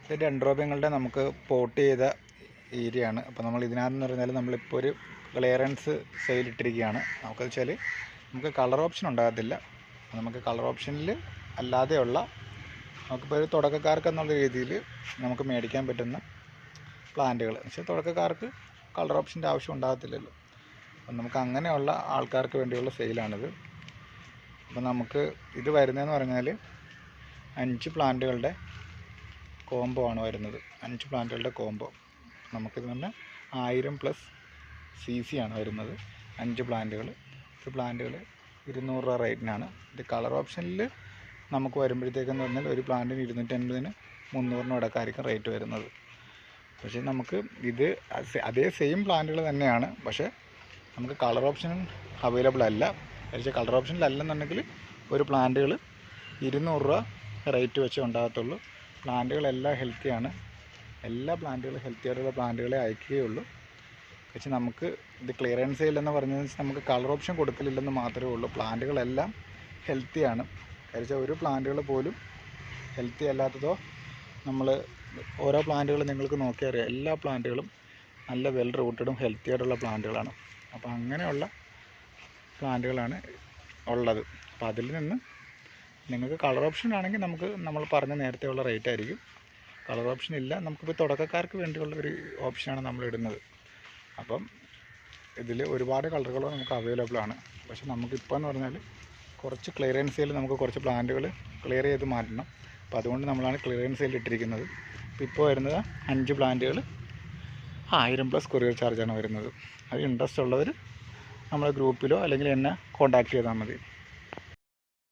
ഇത് ഡെൻഡ്രോബിയങ്ങളുടെ നമുക്ക് പോട്ട് ചെയ്ത ഏരിയ ആണ്. അപ്പോൾ നമ്മൾ ഇതിനകത്തെന്ന് പറഞ്ഞാൽ നമ്മളിപ്പോൾ ഒരു ക്ലിയറൻസ് സെയിലിട്ടിരിക്കുകയാണ്. നമുക്കെന്ന് വെച്ചാൽ നമുക്ക് കളർ ഓപ്ഷൻ ഉണ്ടാകത്തില്ല. നമുക്ക് കളർ ഓപ്ഷനിൽ അല്ലാതെയുള്ള നമുക്കിപ്പോൾ ഒരു തുടക്കക്കാർക്ക് എന്നുള്ള രീതിയിൽ നമുക്ക് മേടിക്കാൻ പറ്റുന്ന പ്ലാന്റുകൾ. പക്ഷേ തുടക്കക്കാർക്ക് കളർ ഓപ്ഷൻ്റെ ആവശ്യം ഉണ്ടാകത്തില്ലല്ലോ. അപ്പം നമുക്ക് അങ്ങനെയുള്ള ആൾക്കാർക്ക് വേണ്ടിയുള്ള സെയിലാണിത്. അപ്പം നമുക്ക് ഇത് വരുന്നതെന്ന് പറഞ്ഞാൽ 5 പ്ലാന്റുകളുടെ കോംബോ ആണ് വരുന്നത്. 5 പ്ലാന്റുകളുടെ കോംബോ നമുക്കിത് തന്നെ 1000+ CC ആണ് വരുന്നത്. 5 പ്ലാന്റുകൾ. ഒരു പ്ലാന്റുകൾ 200 രൂപ റേറ്റിനാണ്. ഇത് കളർ ഓപ്ഷനിൽ നമുക്ക് വരുമ്പോഴത്തേക്കെന്ന് പറഞ്ഞാൽ ഒരു പ്ലാന്റിന് 250-ന് 300-ന് ഇടയ്ക്കായിരിക്കും റേറ്റ് വരുന്നത്. പക്ഷേ നമുക്ക് ഇത് അതേ സെയിം പ്ലാന്റുകൾ തന്നെയാണ്. പക്ഷേ നമുക്ക് കളർ ഓപ്ഷൻ അവൈലബിൾ അല്ല. പക്ഷേ കളർ ഓപ്ഷനിലല്ലെന്നുണ്ടെങ്കിൽ ഒരു പ്ലാന്റുകൾ 200 രൂപ റേറ്റ് വെച്ചേ ഉണ്ടാകത്തുള്ളൂ. പ്ലാന്റുകളെല്ലാം ഹെൽത്തിയാണ്. എല്ലാ പ്ലാന്റുകളും ഹെൽത്തി ആയിട്ടുള്ള പ്ലാന്റുകളെ അയക്കുകയുള്ളൂ. പക്ഷേ നമുക്ക് ഇത് ക്ലിയറൻസ് സെയിൽ എന്ന് പറഞ്ഞതെന്ന് വെച്ചാൽ നമുക്ക് കളർ ഓപ്ഷൻ കൊടുക്കലില്ലെന്ന് മാത്രമേ ഉള്ളൂ. പ്ലാന്റുകളെല്ലാം ഹെൽത്തിയാണ്. കഴിച്ചാൽ ഒരു പ്ലാന്റുകൾ പോലും ഹെൽത്തി അല്ലാത്തതോ നമ്മൾ ഓരോ പ്ലാന്റുകൾ നിങ്ങൾക്ക് നോക്കിയാൽ അറിയാം. എല്ലാ പ്ലാന്റുകളും നല്ല വെൽ റൂട്ടഡും ഹെൽത്തി ആയിട്ടുള്ള പ്ലാന്റുകളാണ്. അപ്പോൾ അങ്ങനെയുള്ള പ്ലാന്റുകളാണ് ഉള്ളത്. അപ്പോൾ അതിൽ നിന്ന് നിങ്ങൾക്ക് കളർ ഓപ്ഷൻ ആണെങ്കിൽ നമ്മൾ പറഞ്ഞ നേരത്തെയുള്ള റേറ്റ് ആയിരിക്കും. കളർ ഓപ്ഷൻ ഇല്ല, നമുക്കിപ്പോൾ തുടക്കക്കാർക്ക് വേണ്ടിയുള്ള ഒരു ഓപ്ഷനാണ് നമ്മൾ ഇടുന്നത്. അപ്പം ഇതിൽ ഒരുപാട് കളറുകൾ നമുക്ക് അവൈലബിൾ ആണ്. പക്ഷെ നമുക്കിപ്പോൾ എന്ന് പറഞ്ഞാൽ കുറച്ച് ക്ലിയറൻസ് സെയിൽ നമുക്ക് കുറച്ച് പ്ലാന്റുകൾ ക്ലിയർ ചെയ്ത് മാറ്റണം. അപ്പോൾ അതുകൊണ്ട് നമ്മളാണ് ക്ലിയറൻസ് സെയിൽ ഇട്ടിരിക്കുന്നത്. ഇപ്പോൾ വരുന്നത് 5 പ്ലാന്റുകൾ 1000+ കൊറിയർ ചാർജാണ് വരുന്നത്. അത് ഇൻട്രസ്റ്റ് ഉള്ളവർ നമ്മളെ ഗ്രൂപ്പിലോ അല്ലെങ്കിൽ എന്നെ കോൺടാക്റ്റ് ചെയ്താൽ മതി.